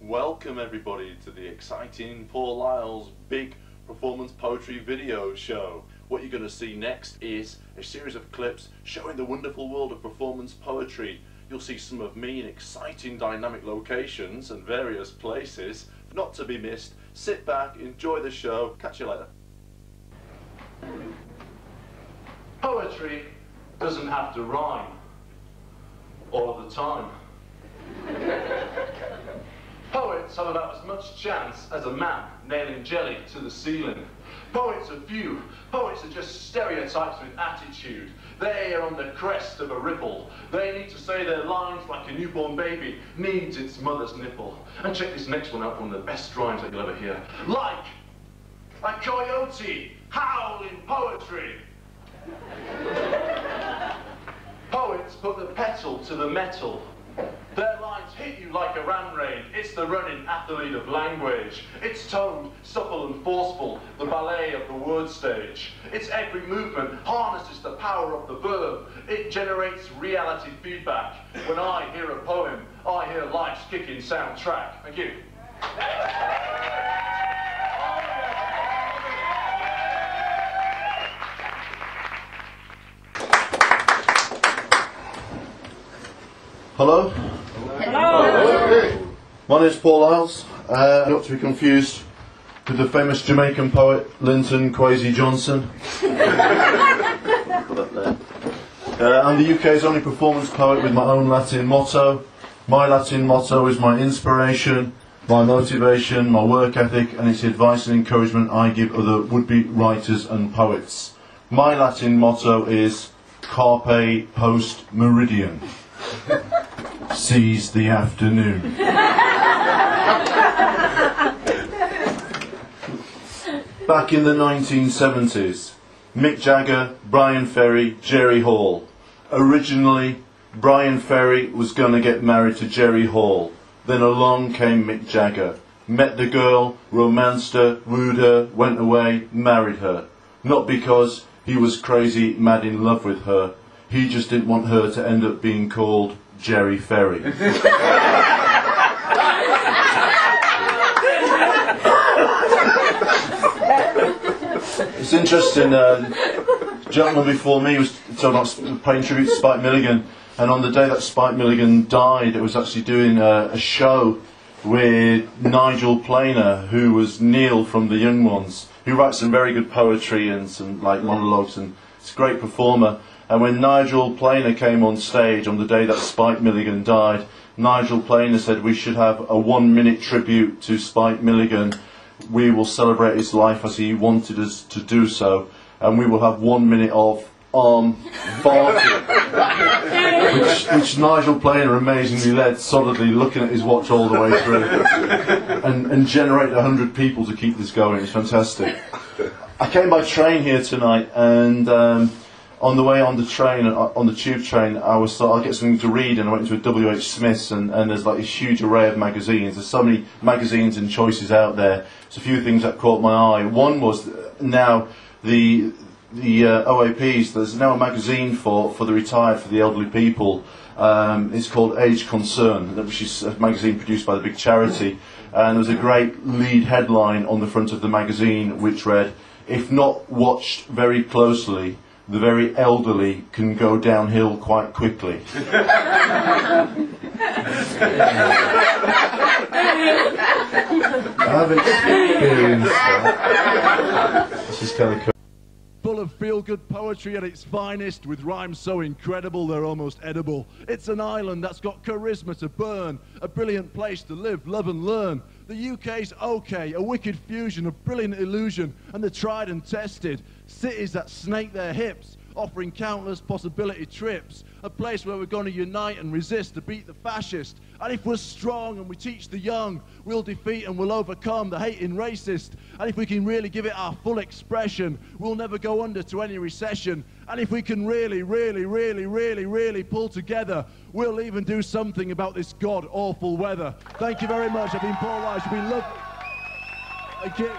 Welcome everybody to the exciting Paul Lyalls big performance poetry video show. What you're going to see next is a series of clips showing the wonderful world of performance poetry. You'll see some of me in exciting dynamic locations and various places, not to be missed. Sit back, enjoy the show, catch you later. Poetry doesn't have to rhyme all of the time. Poets have about as much chance as a man nailing jelly to the ceiling. Poets are few. Poets are just stereotypes with attitude. They are on the crest of a ripple. They need to say their lines like a newborn baby needs its mother's nipple. And check this next one out, one of the best rhymes that you'll ever hear. Like a coyote howling poetry. Poets put the petal to the metal. Their lines hit you like a ram raid. It's the running athlete of language. It's toned, supple and forceful, the ballet of the word stage. Its every movement harnesses the power of the verb. It generates reality feedback. When I hear a poem, I hear life's kicking soundtrack. Thank you. Hello? Hello. My name is Paul Lyalls, not to be confused with the famous Jamaican poet Linton Kwesi Johnson. I'm the UK's only performance poet with my own Latin motto. My Latin motto is my inspiration, my motivation, my work ethic, and it's the advice and encouragement I give other would-be writers and poets. My Latin motto is Carpe post meridian. Seize the afternoon. Back in the 1970s, Mick Jagger, Brian Ferry, Jerry Hall. Originally, Brian Ferry was going to get married to Jerry Hall. Then along came Mick Jagger. Met the girl, romanced her, wooed her, went away, married her. Not because he was crazy, mad in love with her. He just didn't want her to end up being called Jerry Ferry. It's interesting, the gentleman before me was talking about paying tribute to Spike Milligan, and on the day that Spike Milligan died, it was actually doing a show with Nigel Planer, who was Neil from The Young Ones, who writes some very good poetry and some like monologues, and it's a great performer. And when Nigel Planer came on stage on the day that Spike Milligan died, Nigel Planer said we should have a 1-minute tribute to Spike Milligan. We will celebrate his life as he wanted us to do so, and we will have 1 minute of arm farting, which Nigel Planer amazingly led solidly, looking at his watch all the way through, and generated 100 people to keep this going. It's fantastic. I came by train here tonight, and on the way on the train, on the tube train, I thought I'd get something to read, and I went into a W.H. Smith's, and there's like this huge array of magazines. There's so many magazines and choices out there. There's a few things that caught my eye. One was now the OAPs. There's now a magazine for the retired, for the elderly people. It's called Age Concern, which is a magazine produced by the big charity. And there was a great lead headline on the front of the magazine which read, "If not watched very closely, the very elderly can go downhill quite quickly." I've experienced that. This is kind of cool. Full of feel-good poetry at its finest, with rhymes so incredible they're almost edible. It's an island that's got charisma to burn, a brilliant place to live, love and learn. The UK's okay, a wicked fusion of brilliant illusion and the tried and tested. Cities that snake their hips, offering countless possibility trips. A place where we're going to unite and resist to beat the fascist. And if we're strong and we teach the young, we'll defeat and we'll overcome the hating racist. And if we can really give it our full expression, we'll never go under to any recession. And if we can really, really, really, really, really pull together, we'll even do something about this god-awful weather. Thank you very much. I've been Paul Lyalls. You've been lovely. Thank you.